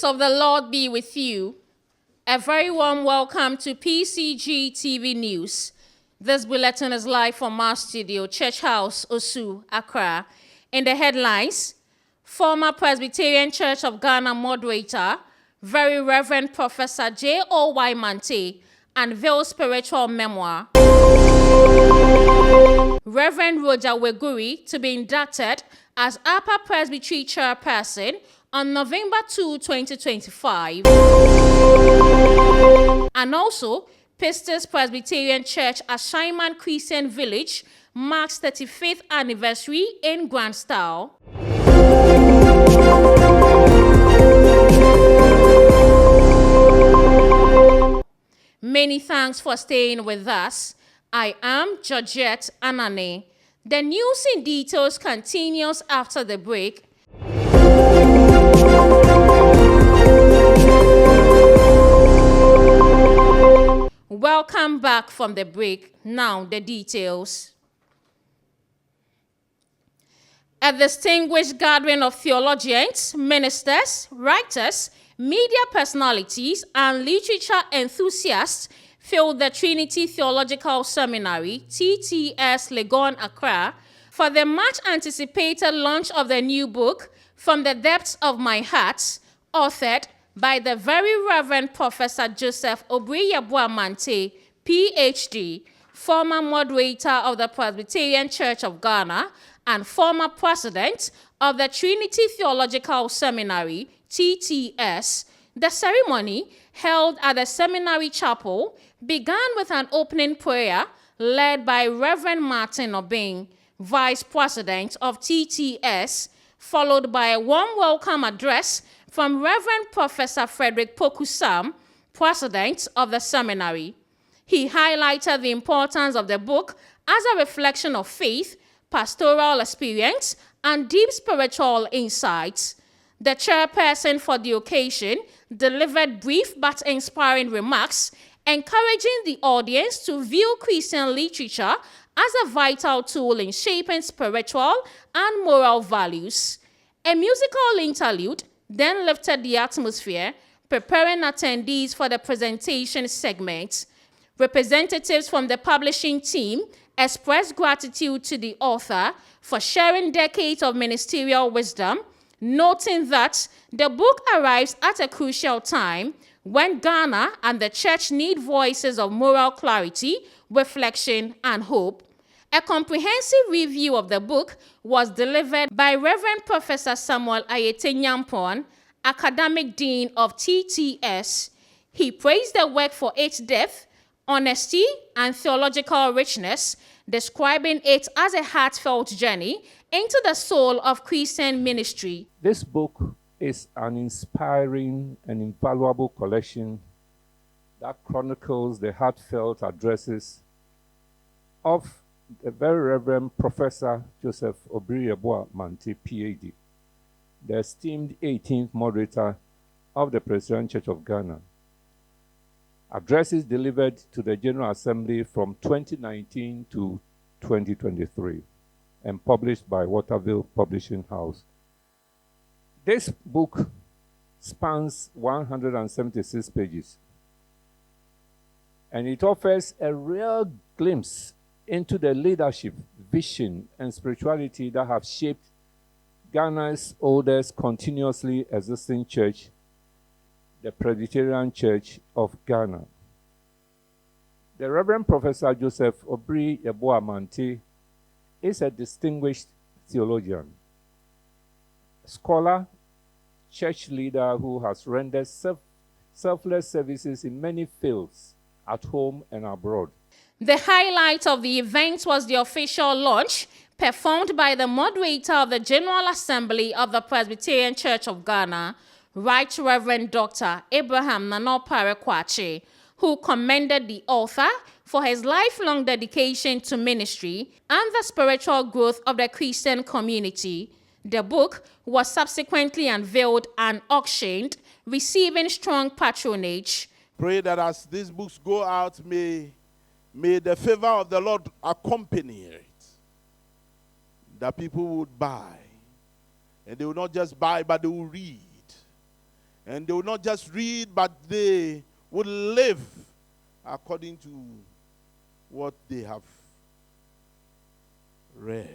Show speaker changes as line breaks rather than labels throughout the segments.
of the Lord be with you. A very warm welcome to PCGTV News. This bulletin is live from our studio, Church House, Osu, Accra. In the headlines, former Presbyterian Church of Ghana moderator, Very Reverend Professor J.O.Y. Mante, unveils spiritual memoir. Reverend Roger Weguri to be inducted as Upper Presbytery Chairperson on November 2, 2025. And also, Pistis Presbyterian Church Ashaiman Christian Village marks 35th anniversary in grand style. Many thanks for staying with us. I am Georgette Anane. The news in details continues after the break. Welcome back from the break. Now the details. A distinguished gathering of theologians, ministers, writers, media personalities, and literature enthusiasts filled the Trinity Theological Seminary, TTS Legon, Accra, for the much-anticipated launch of the new book, From the Depths of My Heart, authored by the Very Reverend Professor Joseph Obriyeboah Mante, Ph.D., former moderator of the Presbyterian Church of Ghana and former president of the Trinity Theological Seminary, TTS. The ceremony, held at the seminary chapel, began with an opening prayer led by Reverend Martin Obeng, vice president of TTS, followed by a warm welcome address from Reverend Professor Frederick Pokusam, president of the seminary. He highlighted the importance of the book as a reflection of faith, pastoral experience, and deep spiritual insights. The chairperson for the occasion delivered brief but inspiring remarks, encouraging the audience to view Christian literature as a vital tool in shaping spiritual and moral values. A musical interlude then lifted the atmosphere, preparing attendees for the presentation segment. Representatives from the publishing team expressed gratitude to the author for sharing decades of ministerial wisdom, noting that the book arrives at a crucial time when Ghana and the church need voices of moral clarity, reflection, and hope. A comprehensive review of the book was delivered by Reverend Professor Samuel Ayete Nyampon, Academic Dean of TTS. He praised the work for its depth, honesty, and theological richness, describing it as a heartfelt journey into the soul of Christian ministry.
This book is an inspiring and invaluable collection that chronicles the heartfelt addresses of the Very Reverend Professor Joseph Obriyeboah Mante, Ph.D., the esteemed 18th moderator of the Presbyterian Church of Ghana. Addresses delivered to the General Assembly from 2019 to 2023 and published by Waterville Publishing House. This book spans 176 pages, and it offers a real glimpse into the leadership, vision, and spirituality that have shaped Ghana's oldest continuously existing church, the Presbyterian Church of Ghana. The Reverend Professor Joseph Obriyeboah Mante is a distinguished theologian, scholar, church leader who has rendered selfless services in many fields at home and abroad.
The highlight of the event was the official launch performed by the moderator of the General Assembly of the Presbyterian Church of Ghana, Right Reverend Dr. Abraham Nanopare Kwache, who commended the author for his lifelong dedication to ministry and the spiritual growth of the Christian community. The book was subsequently unveiled and auctioned, receiving strong patronage.
Pray that as these books go out, may the favor of the Lord accompany it, that people would buy. And they will not just buy, but they will read. And they will not just read, but they will live according to what they have read.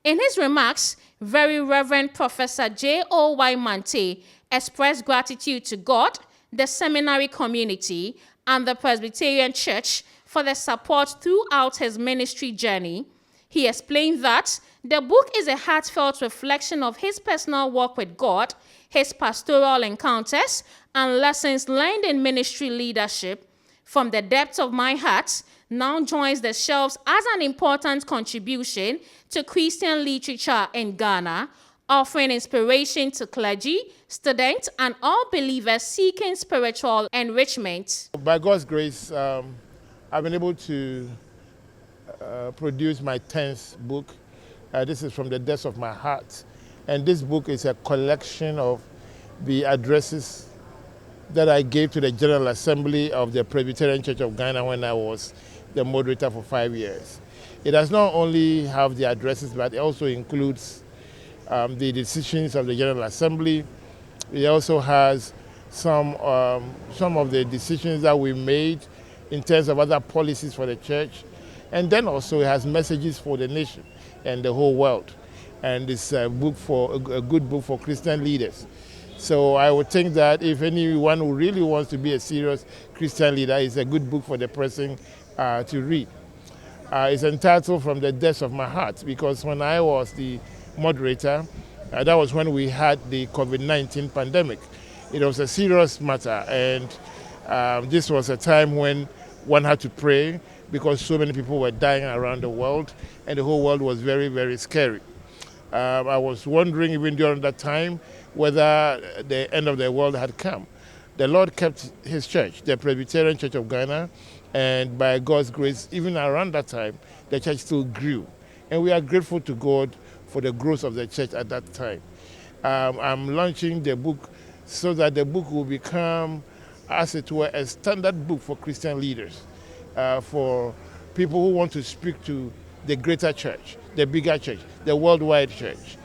In his remarks, Very Reverend Professor J.O.Y. Mante expressed gratitude to God, the seminary community, and the Presbyterian Church for the support throughout his ministry journey. He explained that the book is a heartfelt reflection of his personal walk with God, his pastoral encounters, and lessons learned in ministry leadership. From the depths of my heart, now joins the shelves as an important contribution to Christian literature in Ghana, offering inspiration to clergy, students, and all believers seeking spiritual enrichment.
By God's grace, I've been able to produce my 10th book. This is From the Depths of My Heart. And this book is a collection of the addresses that I gave to the General Assembly of the Presbyterian Church of Ghana when I was the moderator for 5 years. It does not only have the addresses, but it also includes the decisions of the General Assembly. It also has some of the decisions that we made in terms of other policies for the church. And then also it has messages for the nation and the whole world. And it's a good book for Christian leaders. So I would think that if anyone who really wants to be a serious Christian leader, it's a good book for the person to read. It's entitled From the Depths of My Heart, because when I was the moderator, that was when we had the COVID-19 pandemic. It was a serious matter, and this was a time when one had to pray because so many people were dying around the world, and the whole world was very, very scary. I was wondering even during that time whether the end of the world had come. The Lord kept his church, the Presbyterian Church of Ghana, and by God's grace, even around that time, the church still grew. And we are grateful to God for the growth of the church at that time. I'm launching the book so that the book will become, as it were, a standard book for Christian leaders, for people who want to speak to the greater church, the bigger church, the worldwide church,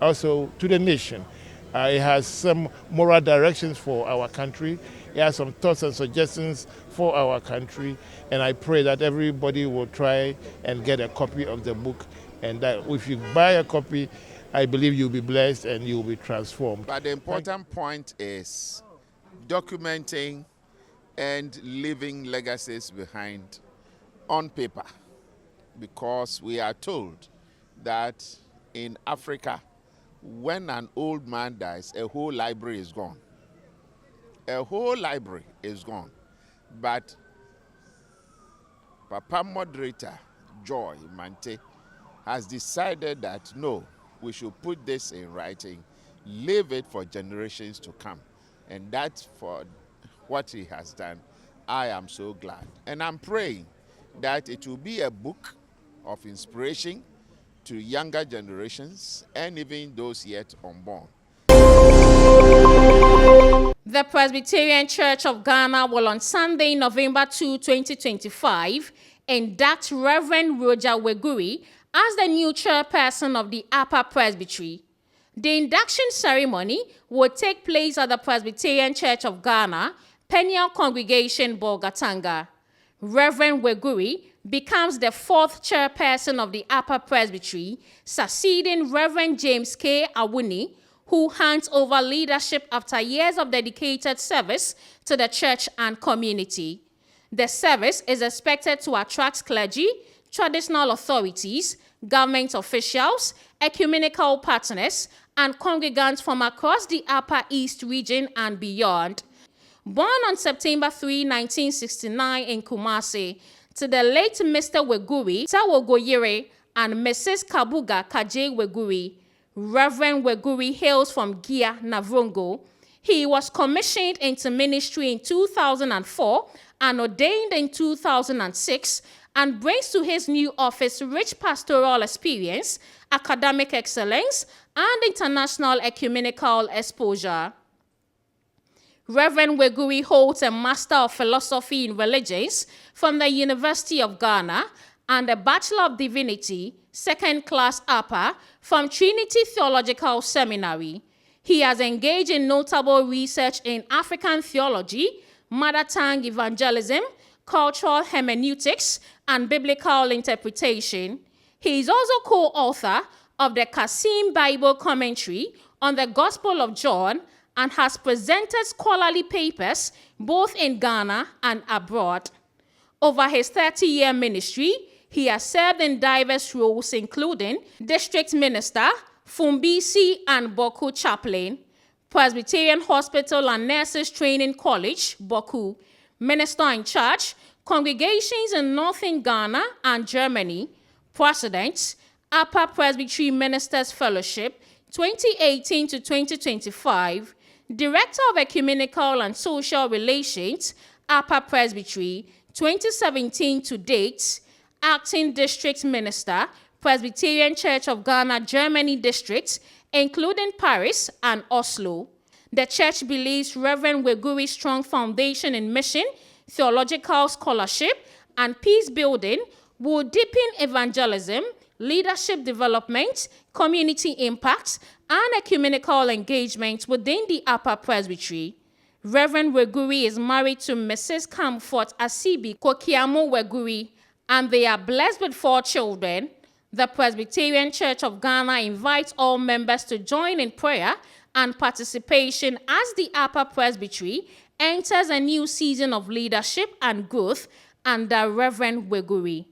also to the nation. It has some moral directions for our country. It has some thoughts and suggestions for our country. And I pray that everybody will try and get a copy of the book. And that if you buy a copy, I believe you'll be blessed and you'll be transformed.
But the important point is documenting and leaving legacies behind on paper. Because we are told that in Africa, when an old man dies, a whole library is gone. A whole library is gone. But Papa Moderator Joy Mante has decided that no, we should put this in writing, leave it for generations to come. And that's for what he has done. I am so glad. And I'm praying that it will be a book of inspiration to younger generations and even those yet unborn.
The Presbyterian Church of Ghana will on Sunday, November 2, 2025, induct Reverend Roger Weguri as the new chairperson of the Upper Presbytery. The induction ceremony will take place at the Presbyterian Church of Ghana, Peniel Congregation, Bolgatanga. Reverend Weguri becomes the fourth chairperson of the Upper Presbytery, succeeding Reverend James K. Awuni, who hands over leadership after years of dedicated service to the church and community. The service is expected to attract clergy, traditional authorities, government officials, ecumenical partners, and congregants from across the Upper East region and beyond. Born on September 3, 1969 in Kumasi, to the late Mr. Weguri Tawogoyere and Mrs. Kabuga Kaje Weguri, Reverend Weguri hails from Gia, Navrongo. He was commissioned into ministry in 2004 and ordained in 2006, and brings to his new office rich pastoral experience, academic excellence, and international ecumenical exposure. Reverend Weguri holds a Master of Philosophy in Religions from the University of Ghana and a Bachelor of Divinity, second class upper, from Trinity Theological Seminary. He has engaged in notable research in African theology, mother tongue evangelism, cultural hermeneutics, and biblical interpretation. He is also co-author of the Kasim Bible Commentary on the Gospel of John and has presented scholarly papers both in Ghana and abroad. Over his 30-year ministry, he has served in diverse roles including district minister, Fumbisi and Boku chaplain, Presbyterian Hospital and Nurses Training College, Boku, minister in charge, congregations in Northern Ghana and Germany, president, Upper Presbytery Ministers Fellowship, 2018 to 2025, Director of Ecumenical and Social Relations, Upper Presbytery, 2017 to date, Acting District Minister, Presbyterian Church of Ghana, Germany District, including Paris and Oslo. The church believes Reverend Weguri's strong foundation in mission, theological scholarship, and peace building will deepen evangelism, leadership development, community impact, and ecumenical engagement within the Upper Presbytery. Reverend Weguri is married to Mrs. Comfort Asibi Kokiamo Weguri, and they are blessed with 4 children. The Presbyterian Church of Ghana invites all members to join in prayer and participation as the Upper Presbytery enters a new season of leadership and growth under Reverend Weguri.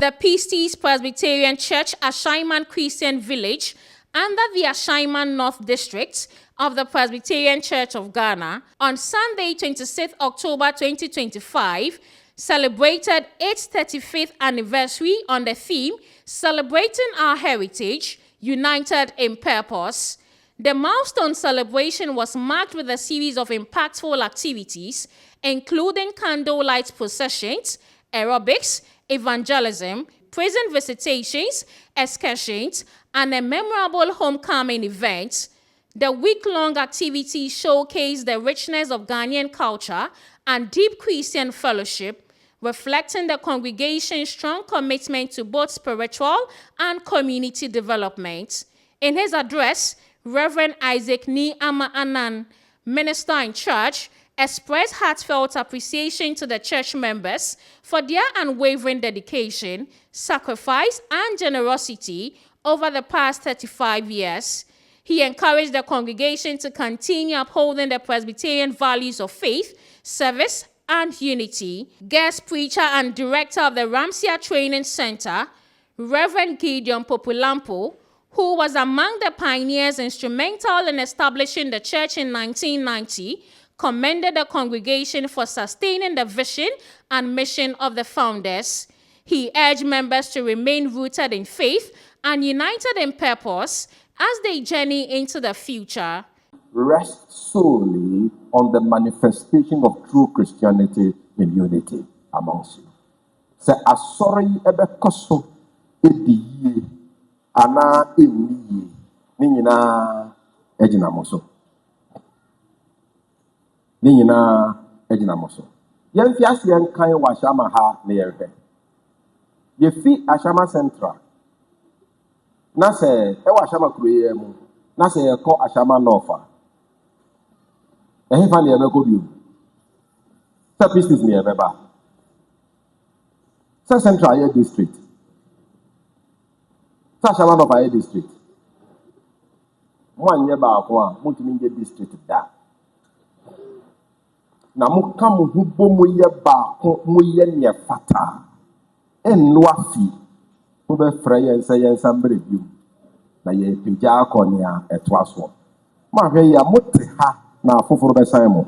The Pistis Presbyterian Church, Ashaiman Christian Village, under the Ashaiman North District of the Presbyterian Church of Ghana, on Sunday, 26th October 2025, celebrated its 35th anniversary on the theme, Celebrating Our Heritage, United in Purpose. The milestone celebration was marked with a series of impactful activities, including candlelight processions, aerobics, evangelism, prison visitations, excursions, and a memorable homecoming event. The week-long activities showcased the richness of Ghanaian culture and deep Christian fellowship, reflecting the congregation's strong commitment to both spiritual and community development. In his address, Reverend Isaac Ni Ama Anan, minister in charge, expressed heartfelt appreciation to the church members for their unwavering dedication, sacrifice, and generosity over the past 35 years. He encouraged the congregation to continue upholding the Presbyterian values of faith, service, and unity. Guest preacher and director of the Ramsia Training Center, Reverend Gideon Populampo, who was among the pioneers instrumental in establishing the church in 1990, commended the congregation for sustaining the vision and mission of the founders. He urged members to remain rooted in faith and united in purpose as they journey into the future.
Rest solely on the manifestation of true Christianity in unity amongst you. Say, asori ebe koso ediye ana eniye ni nyina ejina moso. Ni nyina ejina moso. Yemfi ase enkan wa Ashama ha na yehwe. Yefi Ashama Central. Na se e wa Ashama kuroye mu. Na se yeko Ashama North. Ehe fa na ebe ko biu. Sa Pistis ni ebe ba. Sa Central Aye District. Sa Ashama North Aye District. Mo anye ba ko a mo timi nge district da. Na mo ka mo hu bo mo ye ba ko mo ye ne fata. Enno afi. Mo be fra yensa mbre biu. Na ye pija akonia eto aso. Ma hwe ya mote ha na afoforo be san mo.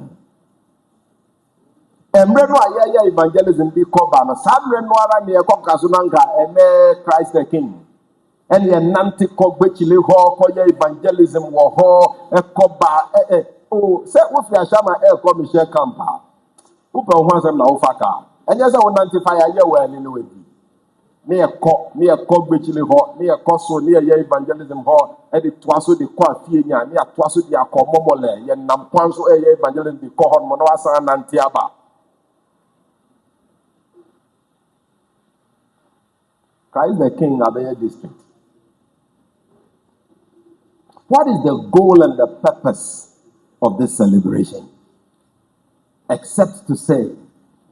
Emre no ayaya evangelism bi ko ba no samre no ara ne ekoka so nanka eme Christ the King. And ye nanti ko gbechile ho ko ye evangelism wo ho ekoba oh say wo fi Ashama ko Michelle Campa. Wo pe ho asem na wo faka. Enye say wo nanti fire ye we ni no wedi. Me ekọ gbechile ho, me ekọ so ne ye evangelism ho, e de toaso de kwa fie nya, ne atoaso de akomomole, ye nam kwan so ye evangelism de ko ho mo no asan nanti aba. Christ the King Abeya District. What is the goal and the purpose of this celebration? Except to say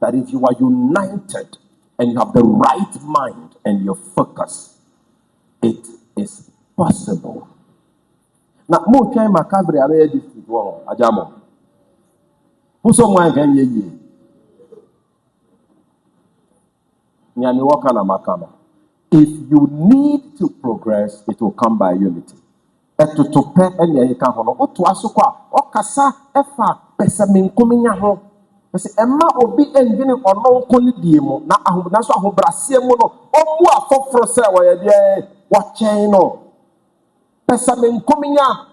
that if you are united and you have the right mind and your focus, it is possible. Now, more time macabre area district war, Ajamo. Who someone can ye? Nyani wakana makama. If you need to progress, it will come by unity. Etutupe enya yeka hono. Otu asukwa, okasa efa pesa minkuminya ho. Pese emma obi engine ono nkoni diemo na ahubna so ahobrasie mu no omu afoforo se wo ye de wachen no. Pesa minkuminya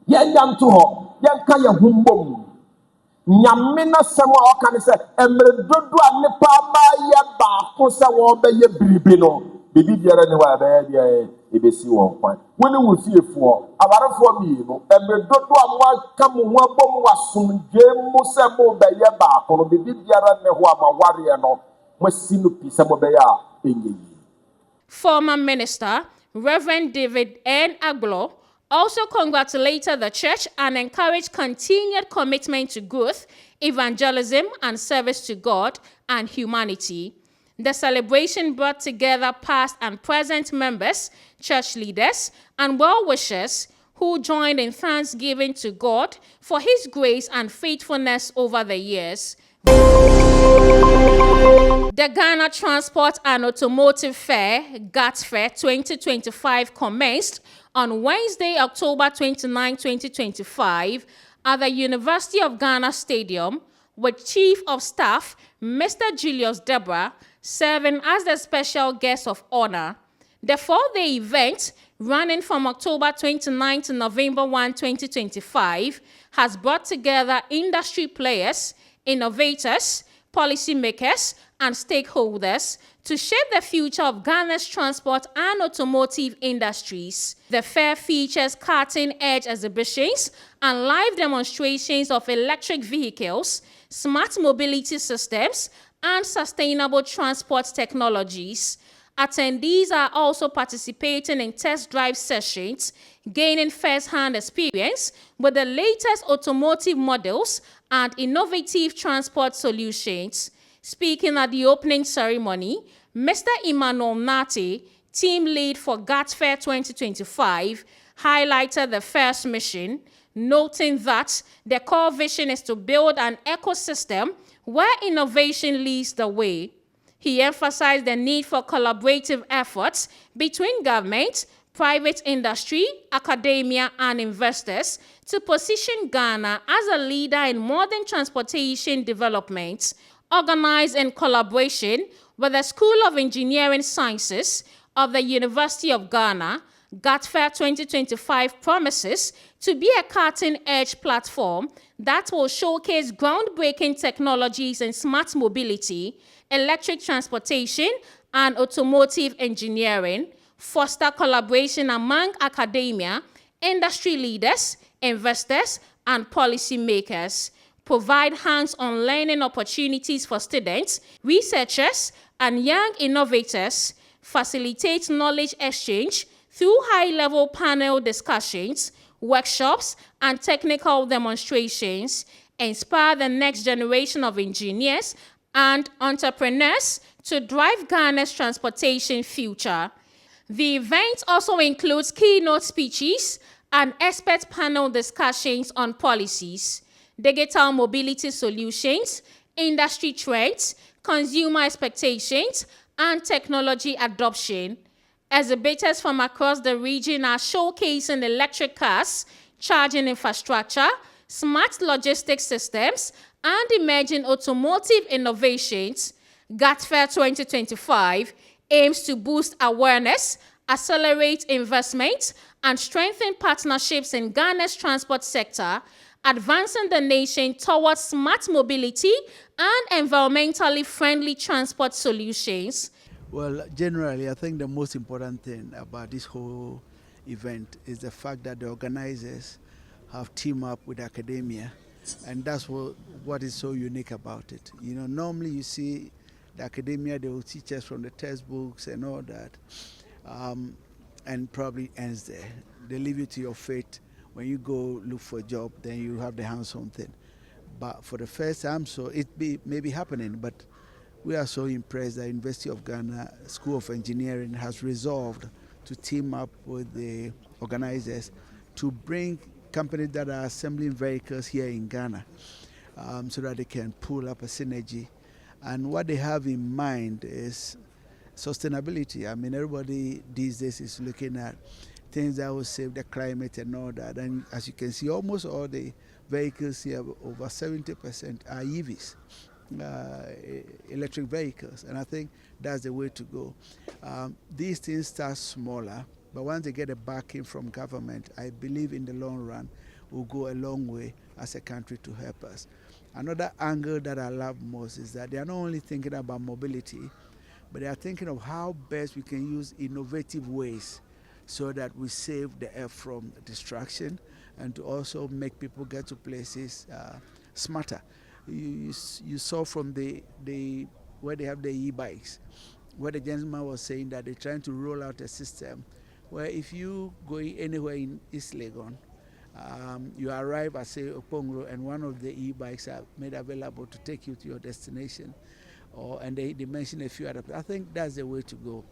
yenya nto ho, yenka ye humbom. Nyamina sema okane se emre dodo a nipa ba ye ba ko se wo be ye biribi no bibi biara ni wa be ye ebesi wo kwan woni wo fiefo awarefo mi no emre dodo a mo ka mo ho abom wasomdwe mu se mo be ye ba ko no bibi biara ne ho amaware no mo sinu pi se mo be ya enye.
Former Minister Reverend David N. Aglo also congratulated the church and encouraged continued commitment to growth, evangelism, and service to God and humanity. The celebration brought together past and present members, church leaders, and well-wishers who joined in thanksgiving to God for His grace and faithfulness over the years. The Ghana Transport and Automotive Fair, GATT Fair 2025, commenced on Wednesday, October 29, 2025, at the University of Ghana Stadium, with Chief of Staff Mr. Julius Deborah serving as the special guest of honor. The four-day event, running from October 29 to November 1, 2025, has brought together industry players, innovators, policymakers, and stakeholders to shape the future of Ghana's transport and automotive industries. The fair features cutting-edge exhibitions and live demonstrations of electric vehicles, smart mobility systems, and sustainable transport technologies. Attendees are also participating in test drive sessions, gaining first-hand experience with the latest automotive models and innovative transport solutions. Speaking at the opening ceremony, Mr. Emmanuel Nate, team lead for GATT Fair 2025, highlighted the fair's mission, noting that the core vision is to build an ecosystem where innovation leads the way. He emphasized the need for collaborative efforts between government, private industry, academia, and investors to position Ghana as a leader in modern transportation development. Organized in collaboration with the School of Engineering Sciences of the University of Ghana, GATT Fair 2025 promises to be a cutting-edge platform that will showcase groundbreaking technologies in smart mobility, electric transportation, and automotive engineering, foster collaboration among academia, industry leaders, investors, and policymakers, provide hands-on learning opportunities for students, researchers, and young innovators, facilitate knowledge exchange through high-level panel discussions, workshops, and technical demonstrations, inspire the next generation of engineers and entrepreneurs to drive Ghana's transportation future. The event also includes keynote speeches and expert panel discussions on policies, digital mobility solutions, industry trends, consumer expectations, and technology adoption. Exhibitors from across the region are showcasing electric cars, charging infrastructure, smart logistics systems, and emerging automotive innovations. GATT Fair 2025 aims to boost awareness, accelerate investment, and strengthen partnerships in Ghana's transport sector, advancing the nation towards smart mobility and environmentally friendly transport solutions.
Well, generally, I think the most important thing about this whole event is the fact that the organizers have teamed up with academia, and that's what is so unique about it. You know, normally you see the academia, they will teach us from the textbooks and all that. and probably ends there. They leave you to your fate. When you go look for a job, then you have the hands-on thing. But for the first time, so may be happening, but we are so impressed that University of Ghana School of Engineering has resolved to team up with the organizers to bring companies that are assembling vehicles here in Ghana, so that they can pull up a synergy. And what they have in mind is sustainability. I mean, everybody these days is looking at things that will save the climate and all that. And as you can see, almost all the vehicles here, over 70% are EVs, electric vehicles. And I think that's the way to go. These things start smaller, but once they get a backing from government, I believe in the long run will go a long way as a country to help us. Another angle that I love most is that they are not only thinking about mobility, but they are thinking of how best we can use innovative ways so that we save the earth from destruction and to also make people get to places smarter. You saw from the where they have the e-bikes, where the gentleman was saying that they're trying to roll out a system where if you go anywhere in East Legon, you arrive at, say, Okpongro, and one of the e-bikes are made available to take you to your destination. And they mention a few other places. I think that's the way to go.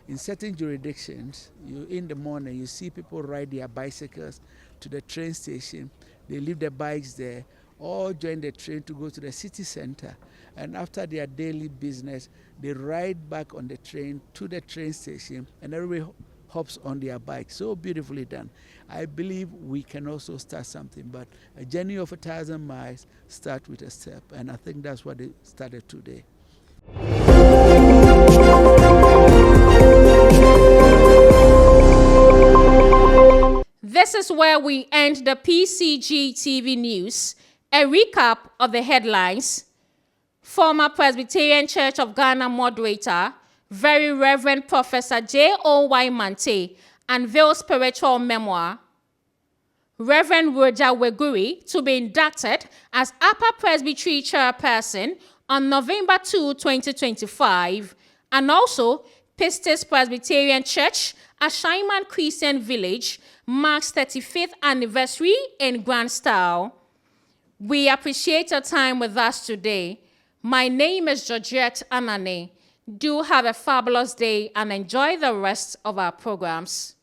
In certain jurisdictions, in the morning, you see people ride their bicycles to the train station. They leave their bikes there, or join the train to go to the city center. And after their daily business, they ride back on the train to the train station, and everybody hops on their bike. So beautifully done. I believe we can also start something, but a journey of 1,000 miles starts with a step, and I think that's what they started today.
This is where we end the PCGTV news. A recap of the headlines. Former Presbyterian Church of Ghana moderator, Very Reverend Professor J.O.Y. Mante, unveils spiritual memoir. Reverend Roger Weguri to be inducted as Upper Presbytery Chairperson on November 2, 2025. And also, Pistis Presbyterian Church, Ashaiman Christian Village, marks 35th anniversary in grand style. We appreciate your time with us today. My name is Georgette Anane. Do have a fabulous day and enjoy the rest of our programs.